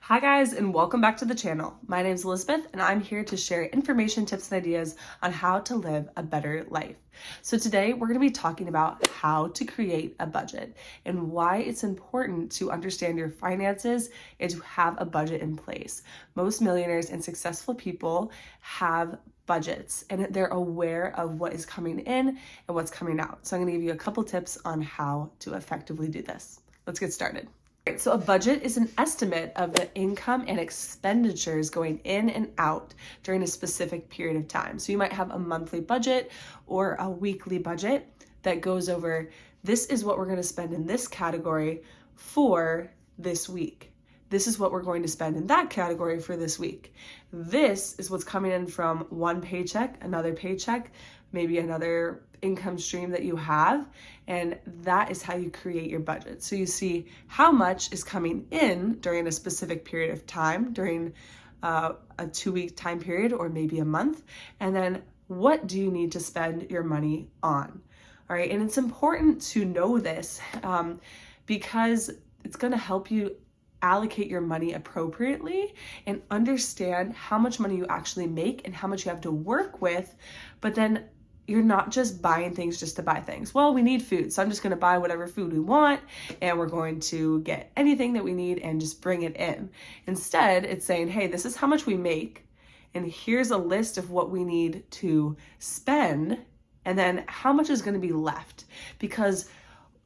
Hi guys, and welcome back to the channel. My name is Elizabeth and I'm here to share information, tips, and ideas on how to live a better life. So today we're going to be talking about how to create a budget and why it's important to understand your finances and to have a budget in place. Most millionaires and successful people have budgets and they're aware of what is coming in and what's coming out. So I'm going to give you a couple tips on how to effectively do this. Let's get started. So a budget is an estimate of the income and expenditures going in and out during a specific period of time. So you might have a monthly budget or a weekly budget that goes over, this is what we're going to spend in this category for this week. This is what we're going to spend in that category for this week. This is what's coming in from one paycheck, another paycheck, maybe another income stream that you have, and that is how you create your budget. So you see how much is coming in during a specific period of time, during a 2-week time period or maybe a month, and then what do you need to spend your money on? All right, and it's important to know this because it's going to help you allocate your money appropriately and understand how much money you actually make and how much you have to work with, but then you're not just buying things just to buy things. Well, we need food, so I'm just going to buy whatever food we want, and we're going to get anything that we need and just bring it in. Instead, it's saying, hey, this is how much we make, and here's a list of what we need to spend, and then how much is going to be left. Because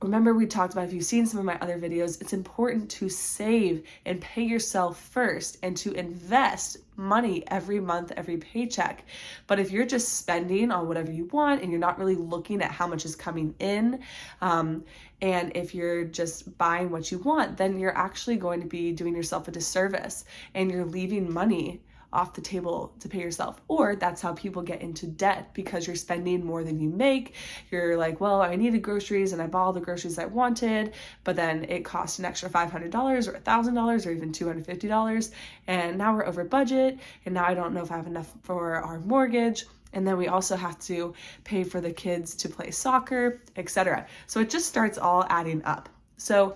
remember, we talked about, if you've seen some of my other videos, it's important to save and pay yourself first and to invest money every month, every paycheck. But if you're just spending on whatever you want and you're not really looking at how much is coming in, and if you're just buying what you want, then you're actually going to be doing yourself a disservice and you're leaving money off the table to pay yourself. Or that's how people get into debt, because you're spending more than you make. You're like, well, I needed groceries and I bought all the groceries I wanted, but then it cost an extra $500 or $1,000 or even $250, and now we're over budget, and now I don't know if I have enough for our mortgage. And then we also have to pay for the kids to play soccer, etc. So it just starts all adding up. So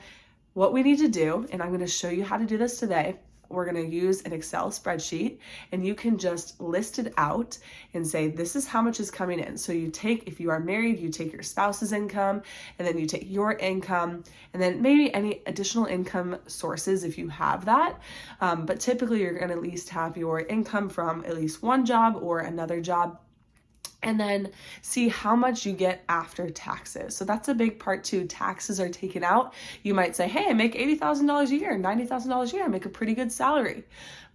what we need to do, and I'm going to show you how to do this today, we're going to use an Excel spreadsheet, and you can just list it out and say, this is how much is coming in. So you take, if you are married, you take your spouse's income, and then you take your income, and then maybe any additional income sources if you have that. But typically you're going to at least have your income from at least one job or another job, and then see how much you get after taxes. So that's a big part too. Taxes are taken out. You might say, hey, I make $80,000 a year, $90,000 a year. I make a pretty good salary.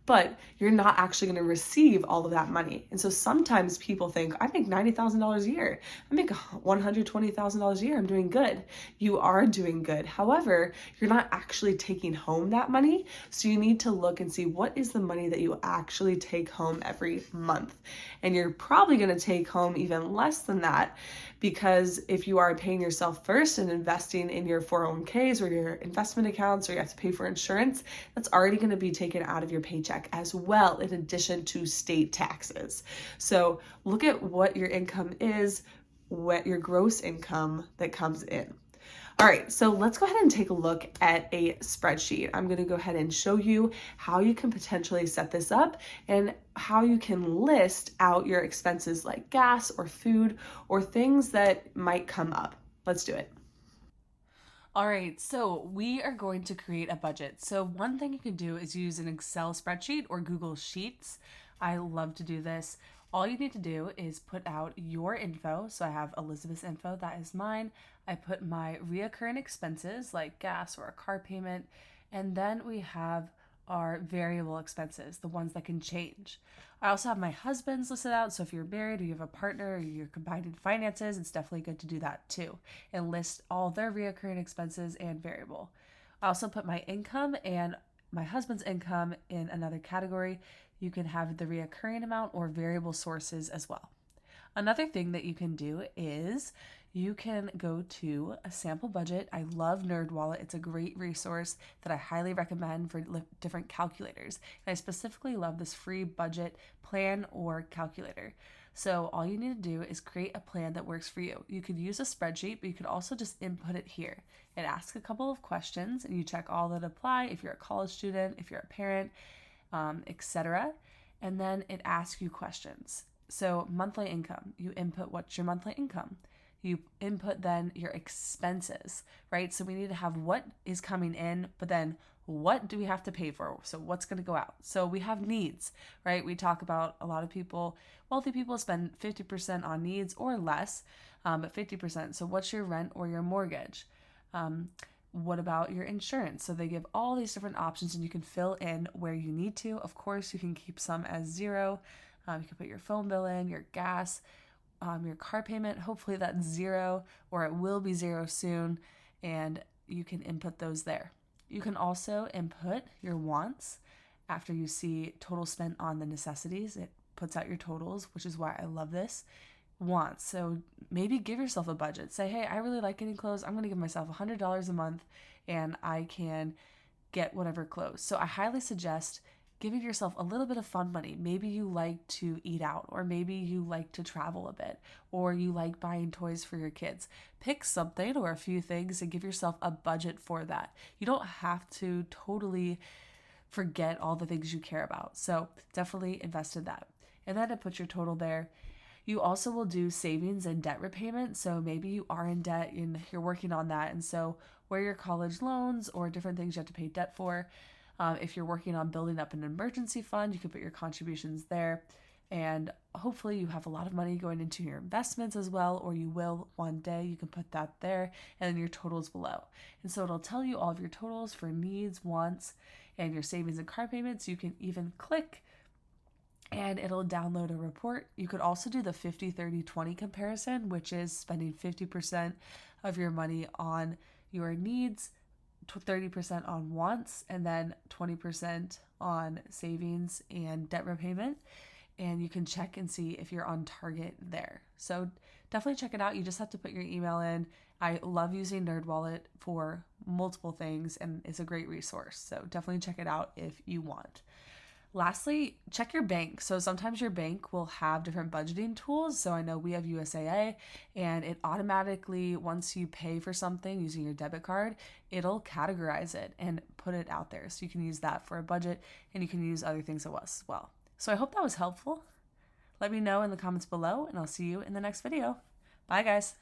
But you're not actually going to receive all of that money. And so sometimes people think, I make $90,000 a year. I make $120,000 a year. I'm doing good. You are doing good. However, you're not actually taking home that money. So you need to look and see, what is the money that you actually take home every month? And you're probably going to take home even less than that, because if you are paying yourself first and investing in your 401ks or your investment accounts, or you have to pay for insurance, that's already going to be taken out of your paycheck as well, in addition to state taxes. So look at what your income is, what your gross income that comes in. All right, so let's go ahead and take a look at a spreadsheet. I'm going to go ahead and show you how you can potentially set this up and how you can list out your expenses like gas or food or things that might come up. Let's do it. All right, so we are going to create a budget. So one thing you can do is use an Excel spreadsheet or Google Sheets. I love to do this. All you need to do is put out your info. So I have Elizabeth's info, that is mine. I put my reoccurring expenses like gas or a car payment, and then we have our variable expenses, the ones that can change. I also have my husband's listed out, so if you're married or you have a partner or you're combining finances, it's definitely good to do that too, and list all their reoccurring expenses and variable. I also put my income and my husband's income in another category. You can have the reoccurring amount or variable sources as well. Another thing that you can do is you can go to a sample budget. I love NerdWallet. It's a great resource that I highly recommend for different calculators. And I specifically love this free budget plan or calculator. So all you need to do is create a plan that works for you. You could use a spreadsheet, but you could also just input it here. It asks a couple of questions and you check all that apply if you're a college student, if you're a parent, etc. And then it asks you questions. So monthly income, you input what's your monthly income. You input then your expenses, right? So we need to have what is coming in, but then what do we have to pay for? So what's going to go out? So we have needs, right? We talk about a lot of people, wealthy people spend 50% on needs or less, but 50%. So what's your rent or your mortgage? What about your insurance? So they give all these different options and you can fill in where you need to. Of course, you can keep some as zero. You can put your phone bill in, your gas, your car payment. Hopefully that's zero, or it will be zero soon, and you can input those there. You can also input your wants after you see total spent on the necessities. It puts out your totals, which is why I love this. Wants. So maybe give yourself a budget. Say, hey, I really like getting clothes. I'm going to give myself $100 a month and I can get whatever clothes. So I highly suggest giving yourself a little bit of fun money. Maybe you like to eat out, or maybe you like to travel a bit, or you like buying toys for your kids. Pick something or a few things and give yourself a budget for that. You don't have to totally forget all the things you care about. So definitely invest in that. And then to put your total there. You also will do savings and debt repayment. So maybe you are in debt and you're working on that. And so where your college loans or different things you have to pay debt for, if you're working on building up an emergency fund, you can put your contributions there. And hopefully you have a lot of money going into your investments as well, or you will one day. You can put that there and then your totals below. And so it'll tell you all of your totals for needs, wants, and your savings and car payments. You can even click and it'll download a report. You could also do the 50-30-20 comparison, which is spending 50% of your money on your needs, 30% on wants, and then 20% on savings and debt repayment. And you can check and see if you're on target there. So definitely check it out. You just have to put your email in. I love using NerdWallet for multiple things and it's a great resource. So definitely check it out if you want. Lastly, check your bank. So sometimes your bank will have different budgeting tools. So I know we have USAA and it automatically, once you pay for something using your debit card, it'll categorize it and put it out there. So you can use that for a budget and you can use other things as well. So I hope that was helpful. Let me know in the comments below and I'll see you in the next video. Bye guys.